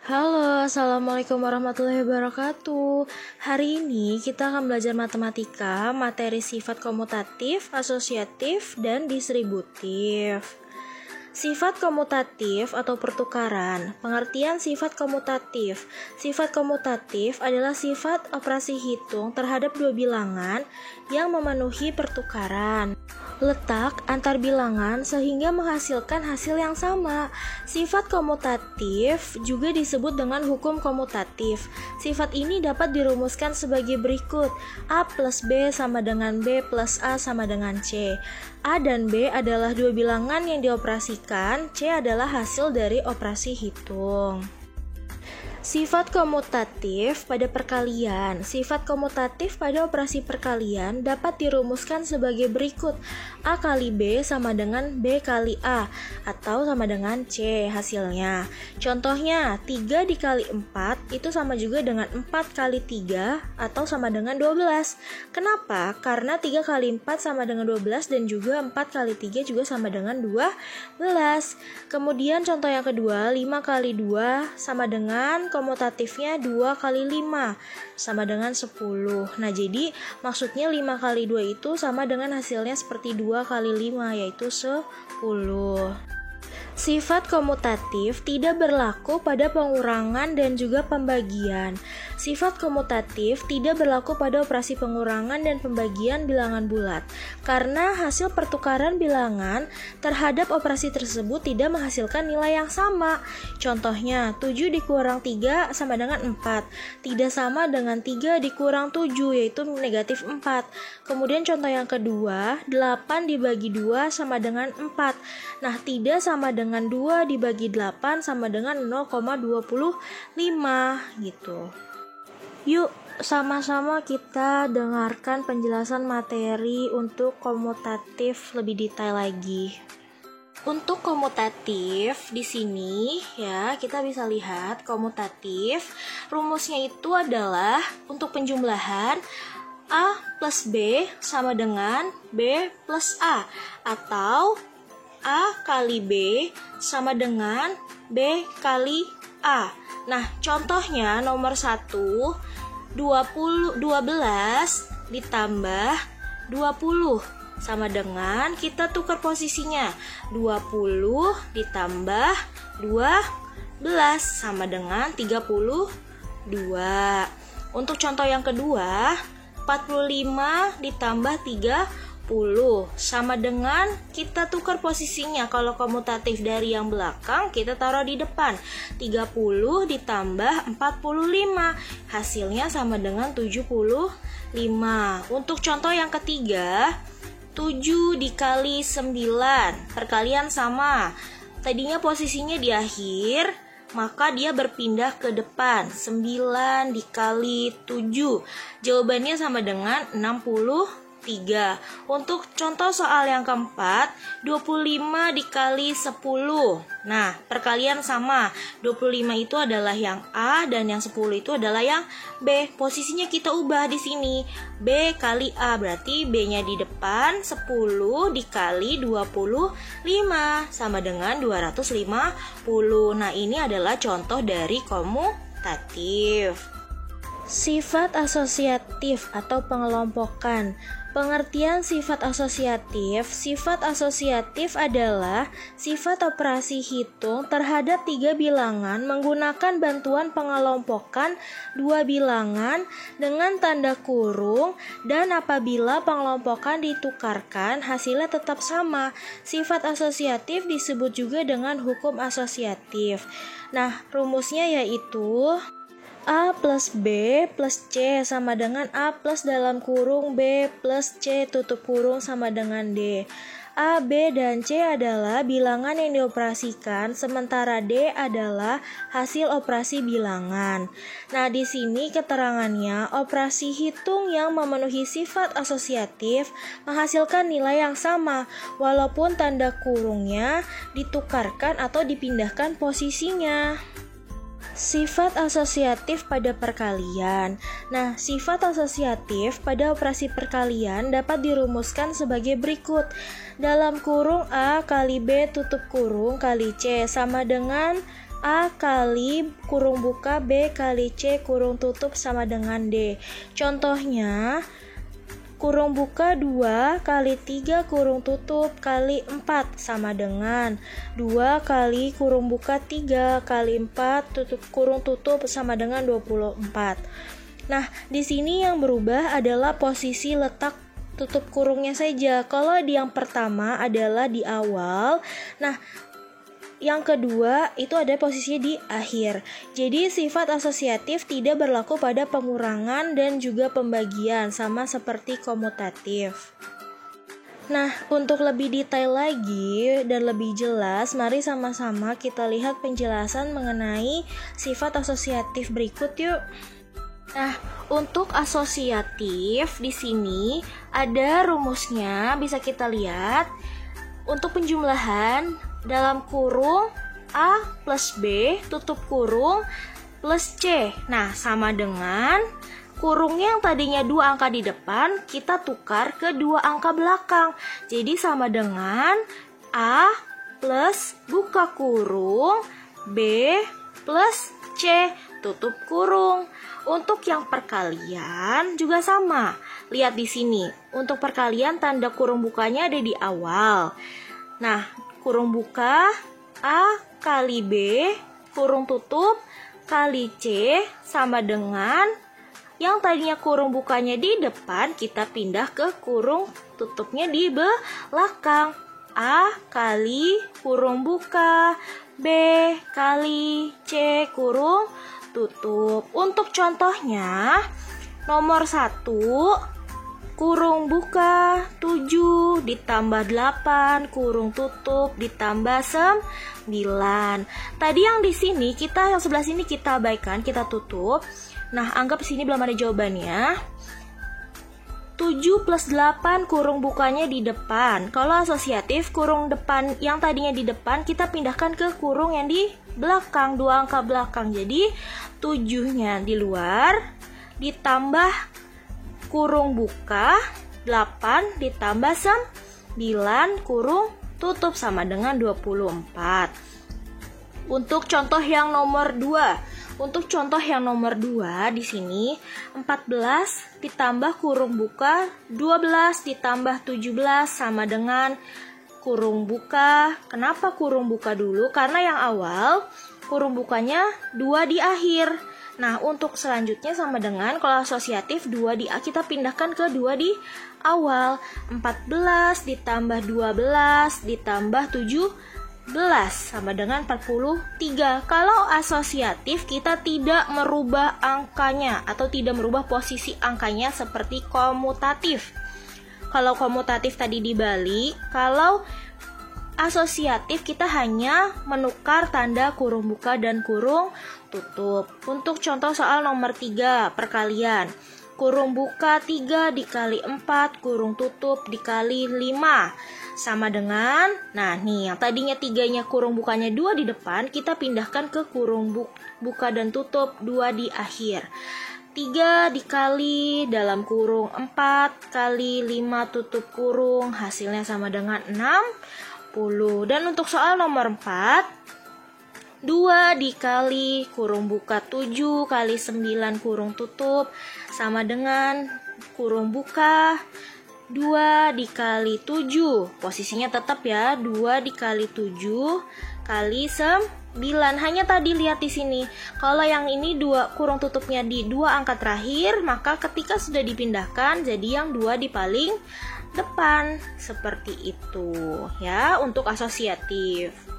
Halo, Assalamualaikum warahmatullahi wabarakatuh. Hari ini kita akan belajar matematika, materi sifat komutatif, asosiatif, dan distributif. Sifat komutatif atau pertukaran. Pengertian sifat komutatif. Sifat komutatif adalah sifat operasi hitung terhadap dua bilangan yang memenuhi pertukaran letak antar bilangan sehingga menghasilkan hasil yang sama. Sifat komutatif juga disebut dengan hukum komutatif. Sifat ini dapat dirumuskan sebagai berikut. A plus B sama dengan B plus A sama dengan C. A dan B adalah dua bilangan yang dioperasikan, C adalah hasil dari operasi hitung. Sifat komutatif pada perkalian. Sifat komutatif pada operasi perkalian dapat dirumuskan sebagai berikut. A kali B sama dengan B kali A atau sama dengan C hasilnya. Contohnya, 3 dikali 4 itu sama juga dengan 4 kali 3 atau sama dengan 12. Kenapa? Karena 3 kali 4 sama dengan 12 dan juga 4 kali 3 juga sama dengan 12. Kemudian contoh yang kedua, 5 kali 2 sama dengan komutatifnya 2 kali 5 sama dengan 10. Nah, jadi maksudnya 5 kali 2 itu sama dengan hasilnya seperti 2 kali 5 yaitu 10. Sifat komutatif tidak berlaku pada pengurangan dan juga pembagian. Sifat komutatif tidak berlaku pada operasi pengurangan dan pembagian bilangan bulat, karena hasil pertukaran bilangan terhadap operasi tersebut tidak menghasilkan nilai yang sama. Contohnya, 7 dikurang 3 sama dengan 4, tidak sama dengan 3 dikurang 7, yaitu negatif 4. Kemudian contoh yang kedua, 8 dibagi 2 sama dengan 4. Nah, tidak sama dengan 2 dibagi 8 sama dengan 0,25 gitu. Yuk, sama-sama kita dengarkan penjelasan materi untuk komutatif lebih detail lagi. Untuk komutatif di sini ya, kita bisa lihat komutatif rumusnya itu adalah untuk penjumlahan A plus B sama dengan B plus A, atau A kali B sama dengan B kali A. Nah, contohnya nomor 1, 12 ditambah 20 sama dengan, kita tukar posisinya, 20 ditambah 12 sama dengan 32. Untuk contoh yang kedua, 45 ditambah 30 sama dengan, kita tukar posisinya, kalau komutatif dari yang belakang kita taruh di depan, 30 ditambah 45 hasilnya sama dengan 75. Untuk contoh yang ketiga, 7 dikali 9, perkalian sama, tadinya posisinya di akhir, maka dia berpindah ke depan, 9 dikali 7, jawabannya sama dengan 63. Untuk contoh soal yang keempat, 25 dikali 10. Nah, perkalian sama, 25 itu adalah yang A dan yang 10 itu adalah yang B. Posisinya kita ubah di sini, B kali A, berarti B-nya di depan, 10 dikali 25 sama dengan 250. Nah, ini adalah contoh dari komutatif. Sifat asosiatif atau pengelompokan. Pengertian sifat asosiatif adalah sifat operasi hitung terhadap 3 bilangan menggunakan bantuan pengelompokan 2 bilangan dengan tanda kurung, dan apabila pengelompokan ditukarkan hasilnya tetap sama. Sifat asosiatif disebut juga dengan hukum asosiatif. Nah, rumusnya yaitu A plus B plus C sama dengan A plus dalam kurung B plus C tutup kurung sama dengan D. A, B, dan C adalah bilangan yang dioperasikan, sementara D adalah hasil operasi bilangan. Nah, di sini keterangannya, operasi hitung yang memenuhi sifat asosiatif menghasilkan nilai yang sama, walaupun tanda kurungnya ditukarkan atau dipindahkan posisinya. Sifat asosiatif pada perkalian. Nah, sifat asosiatif pada operasi perkalian dapat dirumuskan sebagai berikut. Dalam kurung A kali B tutup kurung kali C sama dengan A kali kurung buka B kali C kurung tutup sama dengan D. Contohnya, kurung buka 2 kali 3 kurung tutup kali 4 sama dengan 2 kali kurung buka 3 kali 4 kurung tutup sama dengan 24. Nah, di sini yang berubah adalah posisi letak tutup kurungnya saja. Kalau di yang pertama adalah di awal, nah yang kedua itu ada posisinya di akhir. Jadi sifat asosiatif tidak berlaku pada pengurangan dan juga pembagian, sama seperti komutatif. Nah, untuk lebih detail lagi dan lebih jelas, mari sama-sama kita lihat penjelasan mengenai sifat asosiatif berikut yuk. Nah, untuk asosiatif di sini ada rumusnya, bisa kita lihat. Untuk penjumlahan dalam kurung A plus B tutup kurung plus C. Nah, sama dengan kurungnya yang tadinya 2 angka di depan, kita tukar ke 2 angka belakang. Jadi sama dengan A plus buka kurung B plus C tutup kurung. Untuk yang perkalian juga sama. Lihat di sini. Untuk perkalian tanda kurung bukanya ada di awal. Nah, kurung buka A kali B kurung tutup kali C sama dengan yang tadinya kurung bukanya di depan, kita pindah ke kurung tutupnya di belakang. A kali kurung buka B kali C kurung tutup. Untuk contohnya, nomor 1, kurung buka 7 ditambah 8 kurung tutup ditambah 9. Tadi yang di sini yang sebelah sini kita abaikan, kita tutup. Nah, anggap sini belum ada jawabannya. 7 plus 8 kurung bukanya di depan. Kalau asosiatif, kurung depan yang tadinya di depan kita pindahkan ke kurung yang di belakang, 2 angka belakang. Jadi 7-nya di luar ditambah kurung buka 8 ditambah 9 kurung tutup sama dengan 24. Untuk contoh yang nomor 2 di sini 14 ditambah kurung buka 12 ditambah 17 sama dengan kurung buka. Kenapa kurung buka dulu? Karena yang awal kurung bukanya 2 di akhir. Nah, untuk selanjutnya sama dengan kalau asosiatif kita pindahkan ke 2 di awal. 14 ditambah 12 ditambah 17 sama dengan 43. Kalau asosiatif kita tidak merubah angkanya atau tidak merubah posisi angkanya seperti komutatif. Kalau komutatif tadi dibalik, kalau asosiatif kita hanya menukar tanda kurung buka dan kurung tutup. Untuk contoh soal nomor 3, perkalian. Kurung buka 3 dikali 4, kurung tutup dikali 5. Sama dengan, nah nih yang tadinya 3-nya kurung bukanya 2 di depan, kita pindahkan ke kurung buka dan tutup 2 di akhir. 3 dikali dalam kurung 4 kali 5 tutup kurung, hasilnya sama dengan 60. Dan untuk soal nomor 4, 2 dikali kurung buka 7 kali 9 kurung tutup sama dengan kurung buka 2 dikali 7. Posisinya tetap ya, 2 dikali 7 kali 9. Hanya tadi lihat di sini. Kalau yang ini kurung tutupnya di 2 angka terakhir, maka ketika sudah dipindahkan jadi yang 2 di paling depan. Seperti itu ya untuk asosiatif.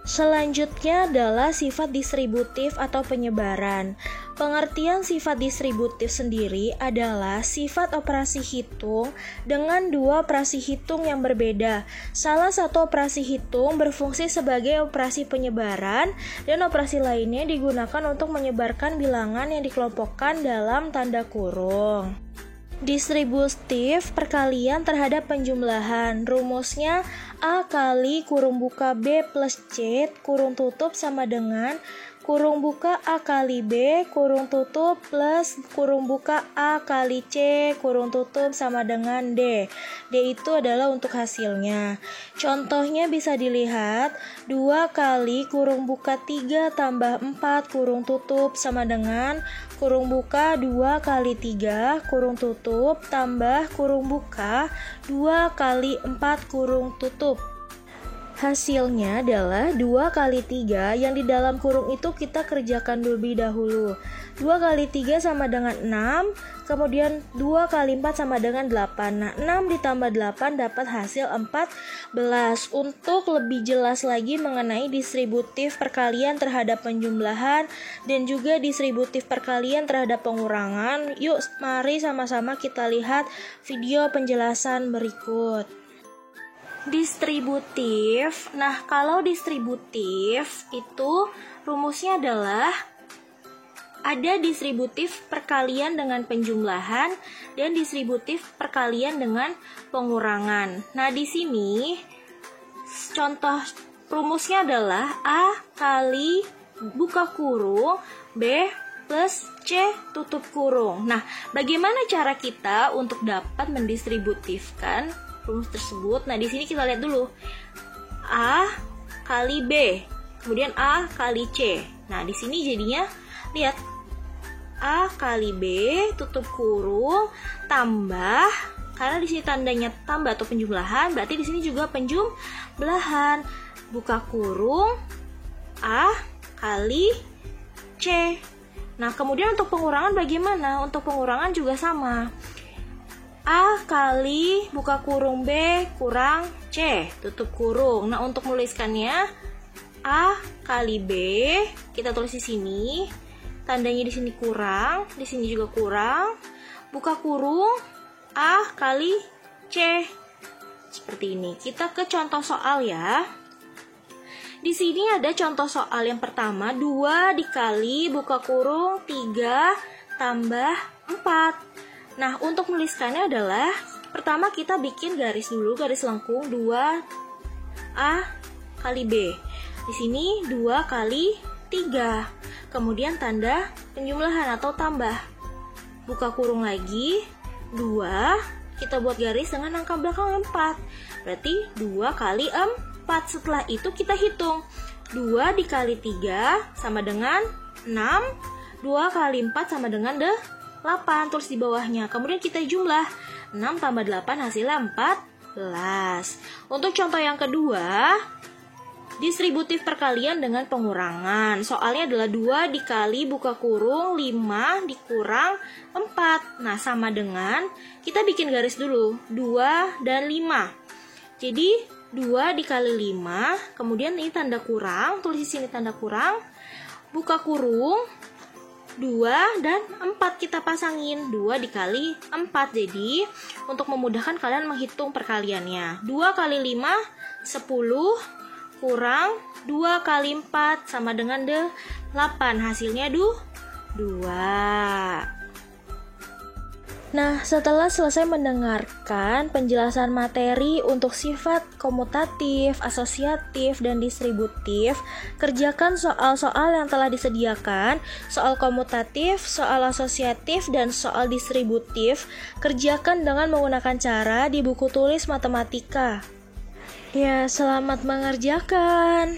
Selanjutnya adalah sifat distributif atau penyebaran. Pengertian sifat distributif sendiri adalah sifat operasi hitung dengan 2 operasi hitung yang berbeda. Salah satu operasi hitung berfungsi sebagai operasi penyebaran dan operasi lainnya digunakan untuk menyebarkan bilangan yang dikelompokkan dalam tanda kurung. Distributif perkalian terhadap penjumlahan. Rumusnya A kali kurung buka B plus C kurung tutup sama dengan kurung buka A kali B, kurung tutup, plus kurung buka A kali C, kurung tutup sama dengan D. D itu adalah untuk hasilnya. Contohnya bisa dilihat, 2 kali kurung buka 3 tambah 4 kurung tutup sama dengan kurung buka 2 kali 3 kurung tutup tambah kurung buka 2 kali 4 kurung tutup. Hasilnya adalah 2 kali 3 yang di dalam kurung itu kita kerjakan terlebih dahulu. 2 kali 3 sama dengan 6, kemudian 2 kali 4 sama dengan 8. Nah, 6 ditambah 8 dapat hasil 14. Untuk lebih jelas lagi mengenai distributif perkalian terhadap penjumlahan dan juga distributif perkalian terhadap pengurangan, yuk mari sama-sama kita lihat video penjelasan berikut. Distributif. Nah, kalau distributif itu rumusnya adalah ada distributif perkalian dengan penjumlahan dan distributif perkalian dengan pengurangan. Nah, di sini contoh rumusnya adalah A kali buka kurung B plus C tutup kurung. Nah, bagaimana cara kita untuk dapat mendistributifkan rumus tersebut? Nah, di sini kita lihat dulu. A kali B, kemudian A kali C. Nah, di sini jadinya lihat A kali B tutup kurung tambah, karena di sini tandanya tambah atau penjumlahan, berarti di sini juga penjumlahan. Buka kurung A kali C. Nah, kemudian untuk pengurangan bagaimana? Untuk pengurangan juga sama. A kali buka kurung B kurang C tutup kurung. Nah, untuk menuliskannya A kali B kita tulis di sini. Tandanya di sini kurang, di sini juga kurang. Buka kurung A kali C. Seperti ini. Kita ke contoh soal ya. Di sini ada contoh soal yang pertama, 2 dikali buka kurung 3 tambah 4. Nah, untuk menuliskannya adalah pertama kita bikin garis dulu, garis lengkung 2A kali B. Di sini 2 kali 3. Kemudian tanda penjumlahan atau tambah. Buka kurung lagi 2, kita buat garis dengan angka belakang 4. Berarti 2 kali 4. Setelah itu kita hitung. 2 dikali 3 sama dengan 6. 2 kali 4 sama dengan 8, tulis di bawahnya. Kemudian kita jumlah 6 tambah 8 hasilnya 14. Untuk contoh yang kedua, distributif perkalian dengan pengurangan. Soalnya adalah 2 dikali buka kurung 5 dikurang 4. Nah, sama dengan kita bikin garis dulu 2 dan 5. Jadi 2 dikali 5, kemudian ini tanda kurang, tulis di sini tanda kurang. Buka kurung 2 dan 4 kita pasangin. 2 dikali 4. Jadi untuk memudahkan kalian menghitung perkaliannya, 2 kali 5 10 kurang 2 kali 4 sama dengan 8. Hasilnya 2. Nah, setelah selesai mendengarkan penjelasan materi untuk sifat komutatif, asosiatif, dan distributif, kerjakan soal-soal yang telah disediakan, soal komutatif, soal asosiatif, dan soal distributif. Kerjakan dengan menggunakan cara di buku tulis matematika. Ya, selamat mengerjakan.